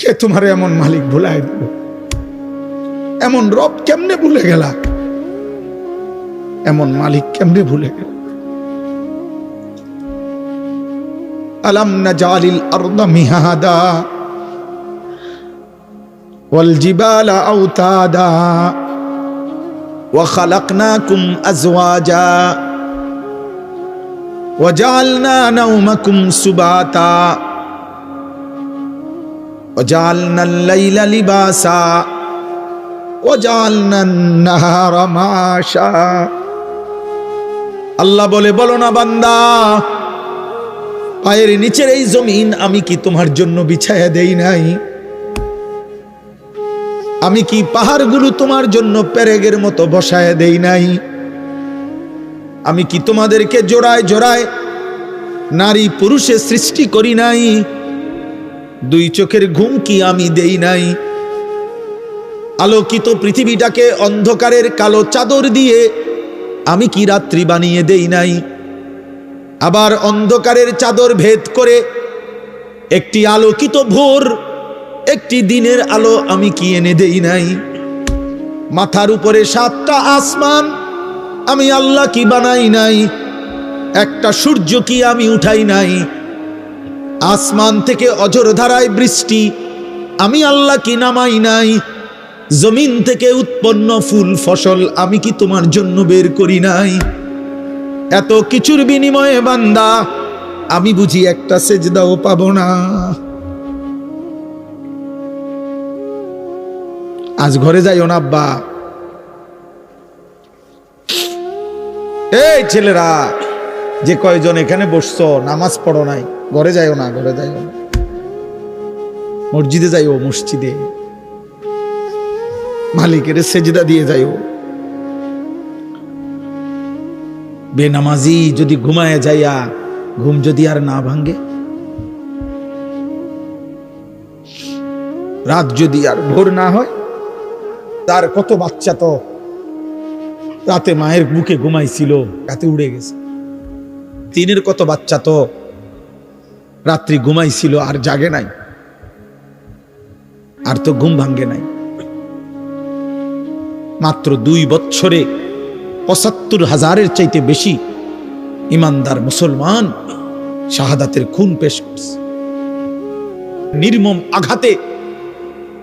কে তোমার এমন মালিক ভুলাই দিল? এমন রব কেমনে ভুলে গেলা? এমন মালিক কেমনে ভুলে গেল? আলাম নাজালিল আরদা মিহাদা ওয়াল জিবালা আওতাদা ওয়া খালাকনাকুম আজওয়াজা ওয়া জাআলনা নাওমাকুম সুবাতা ওয়া জাআলনাল লাইলা লিবাসা ওয়া জাআলনান নাহারা মাআশা। আল্লাহ বলে, বলো না বান্দা, পায়ের নিচের এই জমিন আমি কি তোমার জন্য বিছায়া দেই নাই? আমি কি পাহাড়গুলো তোমার জন্য পেরেগের মতো বসায়া দেই নাই? আমি কি তোমাদেরকে জোড়ায় জোড়ায় নারী পুরুষে সৃষ্টি করি নাই? দুই চোখের ঘুম কি আমি দেই নাই? আলোকিত পৃথিবীটাকে অন্ধকারের কালো চাদর দিয়ে আমি কি রাত্রি বানিয়ে দেই নাই? আবার অন্ধকারের চাদর ভেদ করে একটি আলোকিত ভোর, একটি দিনের আলো আমি কি এনে দেই নাই? মাথার উপরে 7টা আসমান আমি আল্লাহ কি বানাই নাই? একটা সূর্য কি আমি উঠাই নাই? আসমান থেকে অঝোর ধারায় বৃষ্টি আমি আল্লাহ কি নামাই নাই? জমিন থেকে উৎপন্ন ফুল ফসল আমি কি তোমার জন্য বের করি নাই? এত কিছুর বিনিময়ে বান্দা আমি বুঝি একটা সেজদাও পাবো না? আজ ঘরে যাইও না আব্বা। এই ছেলেরা যে কয়জন এখানে বসছো, নামাজ পড়ো নাই, ঘরে যাইও না, ঘরে যাইও না। মসজিদে যাইও, মসজিদে মালিকের সেজদা দিয়ে যাইও। বেনামাজি যদি ঘুমায় যাইয়া ঘুম যদি আর না ভাঙ্গে, রাত যদি আর ভোর না হয়, তার কত বাচ্চা তো রাতে মায়ের বুকে ঘুমাইছিল, রাতে উড়ে গেছে। তিনের কত বাচ্চা তো রাত্রি ঘুমাইছিল আর জাগে নাই, আর তো ঘুম ভাঙ্গে নাই। মাত্র 2 বছরে ৭৫,০০০-এর চাইতে বেশি ইমানদার মুসলমান শাহাদাতের খুন পেশ করছে। নির্মম আঘাতে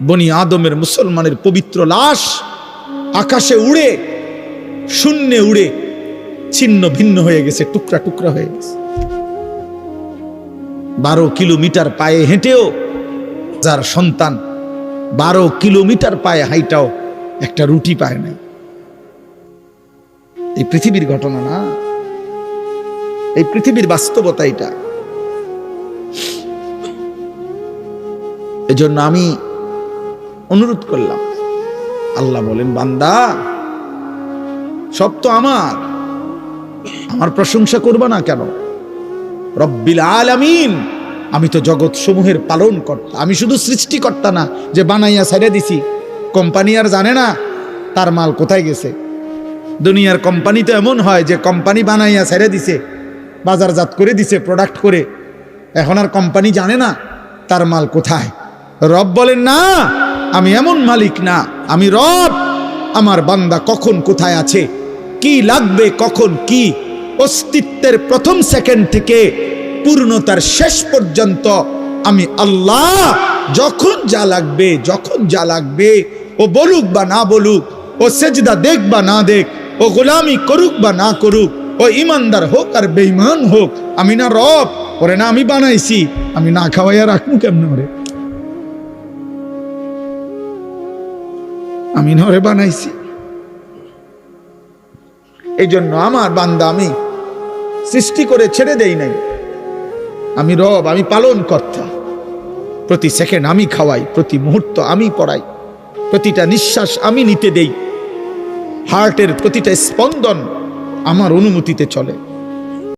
বনি আদমের মুসলমানের পবিত্র লাশ আকাশে উড়ে, শূন্যে উড়ে ছিন্ন ভিন্ন হয়ে গেছে, টুকরা টুকরা হয়ে গেছে। 12 কিলোমিটার পায়ে হেঁটেও যার সন্তান 12 কিলোমিটার পায়ে হাইটাও একটা রুটি পায় নাই। এই পৃথিবীর ঘটনা না, এই পৃথিবীর বাস্তবতা এটা। এজন্য আমি অনুরোধ করলাম, আল্লাহ বলেন, বান্দা সব তো আমার প্রশংসা করবা না কেন? রব্বিল আলামিন, আমি তো জগৎ সমূহের পালন কর্তা। আমি শুধু সৃষ্টিকর্তা না যে বানাইয়া ছেড়ে দিছি। কোম্পানি আর জানে না তার মাল কোথায় গেছে। দুনিয়ার কোম্পানি তো এমন হয় যে কোম্পানি বানাইয়া ছেড়ে দিছে, বাজারজাত করে দিছে, প্রোডাক্ট করে, এখন আর কোম্পানি জানে না তার মাল কোথায়। রব বলেন, না, আমি এমন মালিক না, আমি রব। আমার বান্দা কখন কোথায় আছে, কি লাগবে, কখন কি, অস্তিত্বের প্রথম সেকেন্ড থেকে পূর্ণতার শেষ পর্যন্ত আমি আল্লাহ যখন যা লাগবে, যখন যা লাগবে, ও বলুক বা না বলুক, ও সেজদা দেখ বা না দেখ, ও গোলামি করুক বা না করুক, ও ইমানদার হোক আর বেঈমান হোক, আমি না রব? ওরে না আমি বানাইছি, আমি না খাওয়াইয়া রাখবো কেমনে? ওরে আমি না ওরে বানাইছি। এই জন্য আমার বান্দা আমি সৃষ্টি করে ছেড়ে দেই নাই। আমি রব, আমি পালন কর্তা। প্রতি সেকেন্ড আমি খাওয়াই, প্রতি মুহূর্ত আমি পড়াই, প্রতিটা নিঃশ্বাস আমি নিতে দেই, হার্টের প্রতিটা স্পন্দন আমার অনুমতিতে চলে।